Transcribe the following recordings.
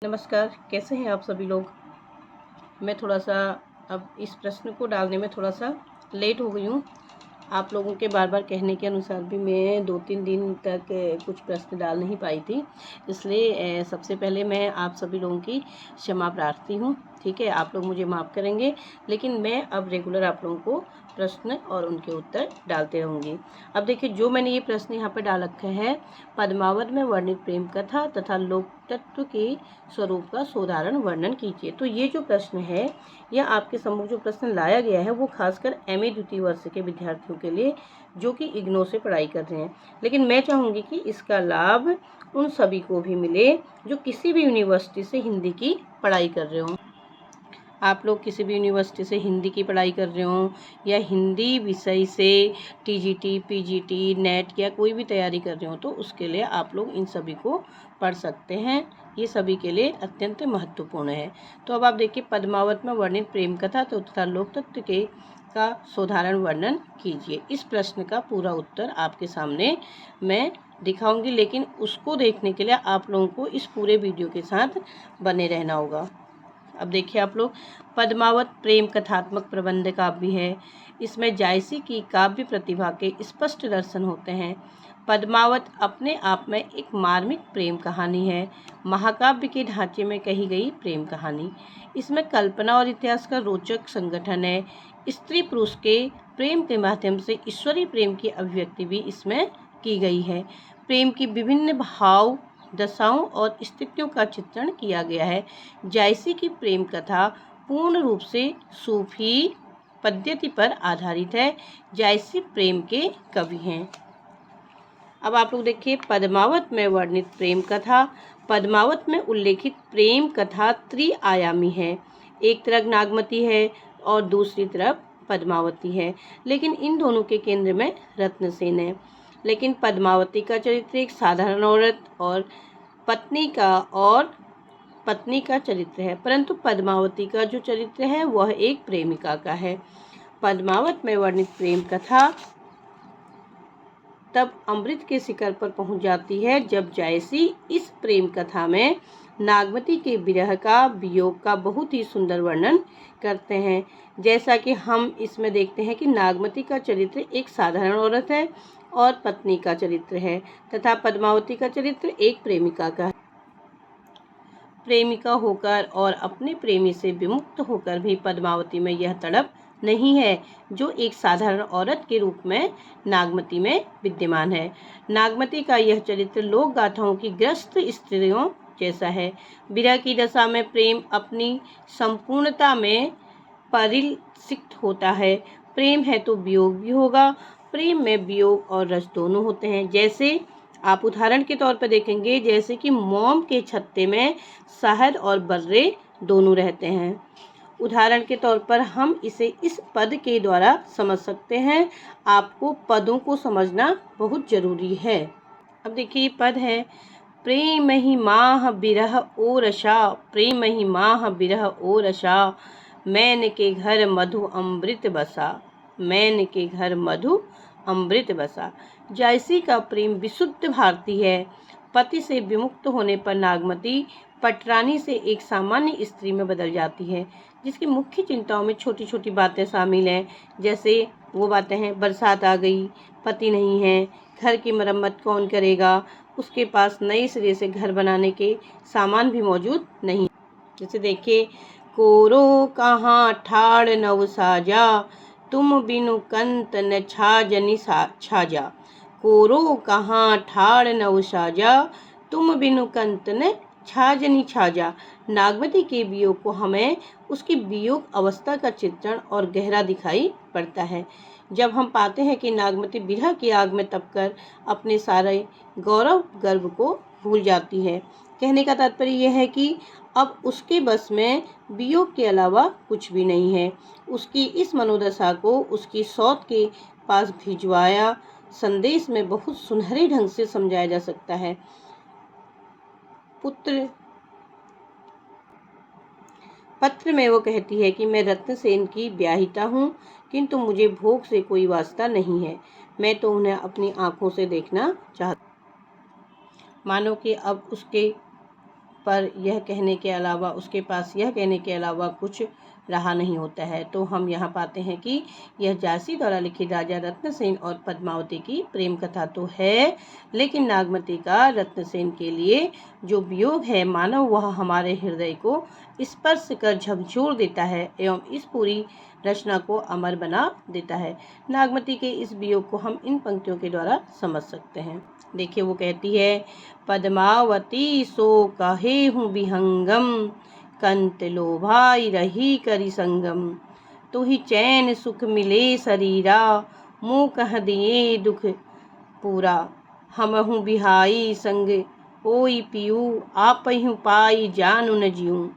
नमस्कार, कैसे हैं आप सभी लोग। मैं थोड़ा सा अब इस प्रश्न को डालने में थोड़ा सा लेट हो गई हूँ। आप लोगों के बार बार कहने के अनुसार भी मैं 2-3 दिन तक कुछ प्रश्न डाल नहीं पाई थी, इसलिए सबसे पहले मैं आप सभी लोगों की क्षमा प्रार्थी हूँ। ठीक है, आप लोग मुझे माफ़ करेंगे, लेकिन मैं अब रेगुलर आप लोगों को प्रश्न और उनके उत्तर डालते रहूँगी। अब देखिए, जो मैंने ये प्रश्न यहाँ पर डाल रखे हैं, पद्मावत में वर्णित प्रेम कथा तथा लोक तत्व के स्वरूप का साधारण वर्णन कीजिए। तो ये जो प्रश्न है, यह आपके सम्मुख जो प्रश्न लाया गया है वो खासकर MA द्वितीय वर्ष के विद्यार्थियों के लिए जो कि इग्नो से पढ़ाई कर रहे हैं। लेकिन मैं चाहूँगी कि इसका लाभ उन सभी को भी मिले जो किसी भी यूनिवर्सिटी से हिंदी की पढ़ाई कर रहे हों। आप लोग किसी भी यूनिवर्सिटी से हिंदी की पढ़ाई कर रहे हों या हिंदी विषय से TGT, PGT, नेट या कोई भी तैयारी कर रहे हो, तो उसके लिए आप लोग इन सभी को पढ़ सकते हैं। ये सभी के लिए अत्यंत महत्वपूर्ण है। तो अब आप देखिए, पद्मावत में वर्णित प्रेम कथा तथा लोक तत्व के का साधारण वर्णन कीजिए। इस प्रश्न का पूरा उत्तर आपके सामने मैं दिखाऊंगी, लेकिन उसको देखने के लिए आप लोगों को इस पूरे वीडियो के साथ बने रहना होगा। अब देखिए आप लोग, पद्मावत प्रेम कथात्मक प्रबंध काव्य है। इसमें जायसी की काव्य प्रतिभा के स्पष्ट दर्शन होते हैं। पद्मावत अपने आप में एक मार्मिक प्रेम कहानी है, महाकाव्य के ढांचे में कही गई प्रेम कहानी। इसमें कल्पना और इतिहास का रोचक संगठन है। स्त्री पुरुष के प्रेम के माध्यम से ईश्वरीय प्रेम की अभिव्यक्ति भी इसमें की गई है। प्रेम की विभिन्न भाव, दशाओं और स्थितियों का चित्रण किया गया है। जायसी की प्रेम कथा पूर्ण रूप से सूफी पद्धति पर आधारित है। जायसी प्रेम के कवि हैं। अब आप लोग देखिए, पद्मावत में वर्णित प्रेम कथा। पद्मावत में उल्लेखित प्रेम कथा त्रिआयामी है। एक तरफ नागमती है और दूसरी तरफ पद्मावती है, लेकिन इन दोनों के केंद्र में रत्नसेन है। लेकिन पद्मावती का चरित्र एक साधारण औरत और पत्नी का चरित्र है, परंतु पद्मावती का जो चरित्र है वह एक प्रेमिका का है। पद्मावत में वर्णित प्रेम कथा तब अमृत के शिखर पर पहुंच जाती है जब जायसी इस प्रेम कथा में नागमती के विरह का, वियोग का बहुत ही सुंदर वर्णन करते हैं। जैसा कि हम इसमें देखते हैं कि नागमती का चरित्र एक साधारण औरत है और पत्नी का चरित्र है, तथा पद्मावती का चरित्र एक प्रेमिका का है। प्रेमिका होकर और अपने प्रेमी से विमुक्त होकर भी पद्मावती में यह तड़प नहीं है जो एक साधारण औरत के रूप में नागमती में विद्यमान है। नागमती का यह चरित्र लोक गाथाओं की ग्रस्त स्त्रियों जैसा है। विरह की दशा में प्रेम अपनी संपूर्णता में परिलक्षित होता है। प्रेम है तो वियोग भी होगा। प्रेम में वियोग और रस दोनों होते हैं। जैसे आप उदाहरण के तौर पर देखेंगे, जैसे कि मोम के छत्ते में शहद और बर्रे दोनों रहते हैं। उदाहरण के तौर पर हम इसे इस पद के द्वारा समझ सकते हैं। आपको पदों को समझना बहुत जरूरी है। अब देखिए, ये पद है, प्रेम ही माह बिरह ओरसा, प्रेम ही माह बिरह ओरसा, मैन के घर मधु अमृत बसा, मैन के घर मधु अमृत बसा। जायसी का प्रेम विशुद्ध भारती है। पति से विमुक्त होने पर नागमती पटरानी से एक सामान्य स्त्री में बदल जाती है, जिसकी मुख्य चिंताओं में छोटी छोटी बातें शामिल हैं। जैसे वो बातें हैं, बरसात आ गई, पति नहीं है, घर की मरम्मत कौन करेगा, उसके पास नए सिरे से घर बनाने के सामान भी मौजूद नहीं। जैसे देखिए, कोरो कहाँ ठाड़ नव साजा, तुम बिनु कंत न छाजनी छाजा, कोरो कहाँ ठाड़ नव साजा, तुम बिनु कंत न छाजनी छाजा। नागमती के वियोग को हमें उसकी वियोग अवस्था का चित्रण और गहरा दिखाई पड़ता है। जब हम पाते हैं कि नागमती विरह की आग में तपकर अपने सारे गौरव गर्व को भूल जाती है। कहने का तात्पर्य यह है कि अब उसके बस में वियोग के अलावा कुछ भी नहीं है। उसकी इस मनोदशा को उसकी सौत के पास भिजवाया संदेश में बहुत सुनहरे ढंग से समझाया जा सकता है। पत्र में वो कहती है कि मैं रत्नसेन की ब्याहिता हूँ, किंतु मुझे भोग से कोई वास्ता नहीं है। मैं तो उन्हें अपनी आंखों से देखना चाहती। मानो कि अब उसके पर यह कहने के अलावा, उसके पास यह कहने के अलावा कुछ रहा नहीं होता है। तो हम यहाँ पाते हैं कि यह झांसी द्वारा लिखित राजा रत्नसेन और पद्मावती की प्रेम कथा तो है, लेकिन नागमती का रत्नसेन के लिए जो वियोग है मानो वह हमारे हृदय को स्पर्श कर झकझोर देता है एवं इस पूरी रचना को अमर बना देता है। नागमती के इस वियोग को हम इन पंक्तियों के द्वारा समझ सकते हैं। देखिए, वो कहती है, पद्मावती सो कहे हूँ विहंगम, कंत लोभाई रही करी संगम, तो ही चैन सुख मिले शरीरा, मुँह कह दिए दुख पूरा, हमहु बिहाई संग ओई पियू, आपहु पाई जानु न जियूं,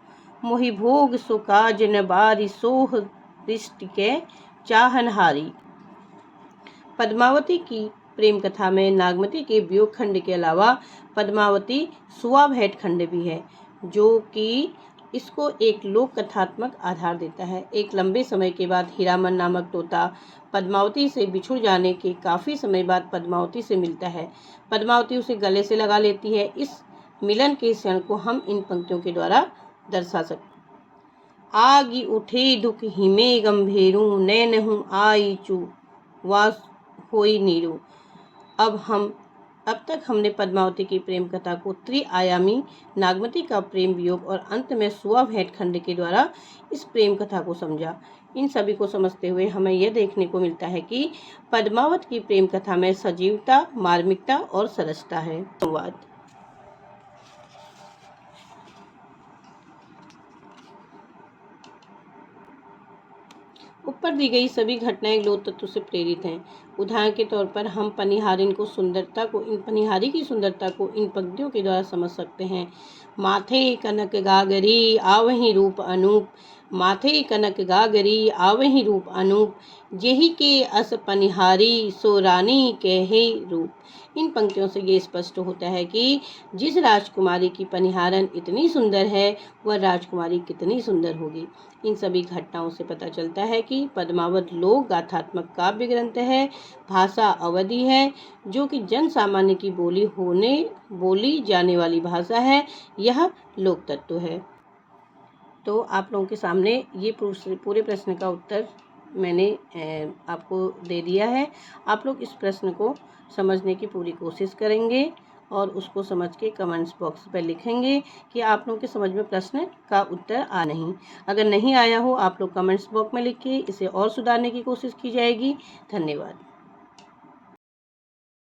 मोहि भोग सो काज न बारी, सोह दृष्टि के चाहनहारी। पद्मावती की प्रेम कथा में नागमती के वियोग खंड के अलावा पद्मावती सुवाभेट खंड भी है, जो कि इसको एक लोक कथात्मक आधार देता है। एक लंबे समय के बाद हीरामन नामक तोता पद्मावती से बिछुड़ जाने के काफ़ी समय बाद पद्मावती से मिलता है। पद्मावती उसे गले से लगा लेती है। इस मिलन के क्षण को हम इन पंक्तियों के द्वारा दर्शा सकते हैं। आगी उठे दुख हिमे गंभीरू, नैनहु आई चू वास होई नीरू। अब तक हमने पद्मावती की प्रेम कथा को त्रिआयामी, नागमती का प्रेम वियोग और अंत में सुवाभेट खंड के द्वारा इस प्रेम कथा को समझा। इन सभी को समझते हुए हमें यह देखने को मिलता है कि पद्मावत की प्रेम कथा में सजीवता, मार्मिकता और सरसता है। धन्यवाद। ऊपर दी गई सभी घटनाएं लोक तत्व से प्रेरित हैं। उदाहरण के तौर पर हम पनिहारी की सुंदरता को इन पंक्तियों के द्वारा समझ सकते हैं। माथे कनक गागरी आवहि रूप अनूप, माथे कनक गागरी आवहि रूप अनूप, जेहि के अस पनिहारी सो रानी कहे रूप। इन पंक्तियों से ये स्पष्ट होता है कि जिस राजकुमारी की पनिहारन इतनी सुंदर है, वह राजकुमारी कितनी सुंदर होगी। इन सभी घटनाओं से पता चलता है कि पद्मावत लोक गाथात्मक काव्य ग्रंथ है, भाषा अवधि है, जो कि जन सामान्य की बोली जाने वाली भाषा है। यह लोक तत्व है। तो आप लोगों के सामने ये पूरे प्रश्न का उत्तर मैंने आपको दे दिया है। आप लोग इस प्रश्न को समझने की पूरी कोशिश करेंगे और उसको समझ के कमेंट्स बॉक्स पर लिखेंगे कि आप लोगों के समझ में प्रश्न का उत्तर आ नहीं। अगर नहीं आया हो, आप लोग कमेंट्स बॉक्स में लिखिए, इसे और सुधारने की कोशिश की जाएगी। धन्यवाद।